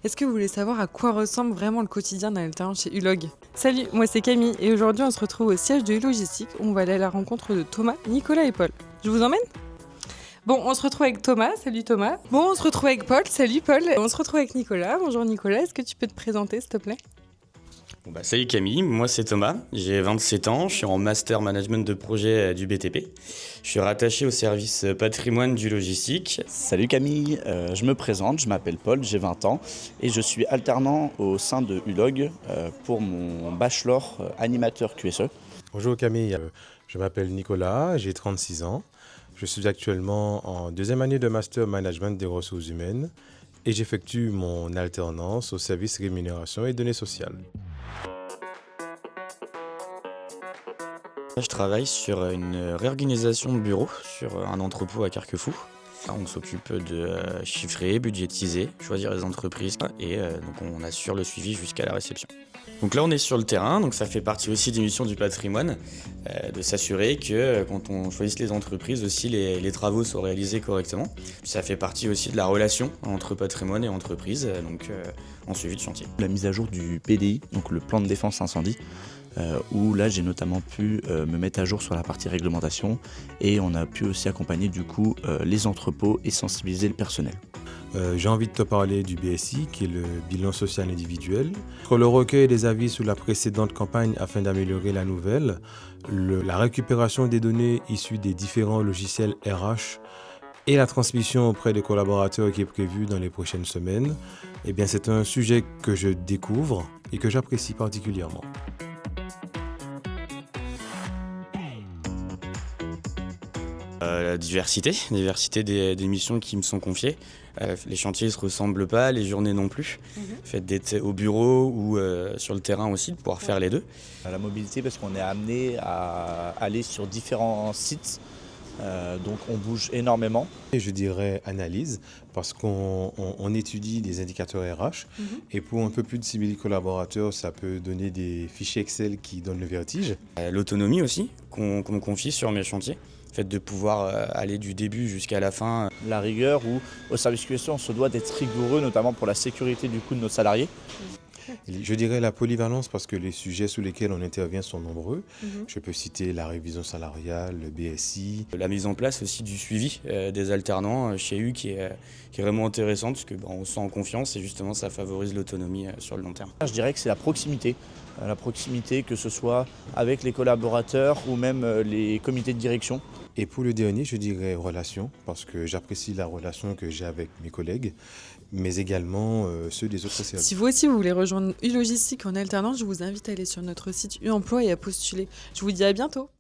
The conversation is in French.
Est-ce que vous voulez savoir à quoi ressemble vraiment le quotidien d'un alternant chez Ulog? Salut, moi c'est Camille et aujourd'hui on se retrouve au siège de Ulogistique où on va aller à la rencontre de Thomas, Nicolas et Paul. Je vous emmène? Bon, on se retrouve avec Thomas, salut Thomas. Bon, on se retrouve avec Paul, salut Paul. On se retrouve avec Nicolas, bonjour Nicolas, est-ce que tu peux te présenter s'il te plaît? Salut Camille, moi c'est Thomas, j'ai 27 ans, je suis en master management de projet du BTP. Je suis rattaché au service patrimoine du logistique. Salut Camille, je me présente, je m'appelle Paul, j'ai 20 ans et je suis alternant au sein de Ulog pour mon bachelor animateur QSE. Bonjour Camille, je m'appelle Nicolas, j'ai 36 ans. Je suis actuellement en deuxième année de master management des ressources humaines et j'effectue mon alternance au service rémunération et données sociales. Je travaille sur une réorganisation de bureau sur un entrepôt à Carquefou. On s'occupe de chiffrer, budgétiser, choisir les entreprises et donc on assure le suivi jusqu'à la réception. Donc là on est sur le terrain, donc ça fait partie aussi des missions du patrimoine, de s'assurer que quand on choisit les entreprises aussi les travaux soient réalisés correctement. Ça fait partie aussi de la relation entre patrimoine et entreprise, donc en suivi de chantier. La mise à jour du PDI, donc le plan de défense incendie, où là j'ai notamment pu me mettre à jour sur la partie réglementation et on a pu aussi accompagner du coup les entrepôts et sensibiliser le personnel. J'ai envie de te parler du BSI, qui est le bilan social individuel. Sur le recueil des avis sur la précédente campagne afin d'améliorer la nouvelle, la récupération des données issues des différents logiciels RH et la transmission auprès des collaborateurs qui est prévue dans les prochaines semaines, c'est un sujet que je découvre et que j'apprécie particulièrement. La diversité des missions qui me sont confiées. Les chantiers ne se ressemblent pas, les journées non plus. Le fait d'être au bureau ou sur le terrain aussi, de pouvoir faire les deux. La mobilité parce qu'on est amené à aller sur différents sites, donc on bouge énormément. Et je dirais analyse, parce qu'on étudie des indicateurs RH et pour un peu plus de 6000 collaborateurs, ça peut donner des fichiers Excel qui donnent le vertige. L'autonomie aussi, qu'on me confie sur mes chantiers. Le fait de pouvoir aller du début jusqu'à la fin. La rigueur où au service QSE on se doit d'être rigoureux, notamment pour la sécurité du coup de nos salariés. Je dirais la polyvalence parce que les sujets sur lesquels on intervient sont nombreux. Je peux citer la révision salariale, le BSI. La mise en place aussi du suivi des alternants chez U qui est vraiment intéressante parce que on se sent en confiance et justement ça favorise l'autonomie sur le long terme. Je dirais que c'est la proximité que ce soit avec les collaborateurs ou même les comités de direction. Et pour le dernier, je dirais relation, parce que j'apprécie la relation que j'ai avec mes collègues, mais également ceux des autres services. Si vous aussi vous voulez rejoindre Ulogistique en alternance, je vous invite à aller sur notre site Uemploi et à postuler. Je vous dis à bientôt.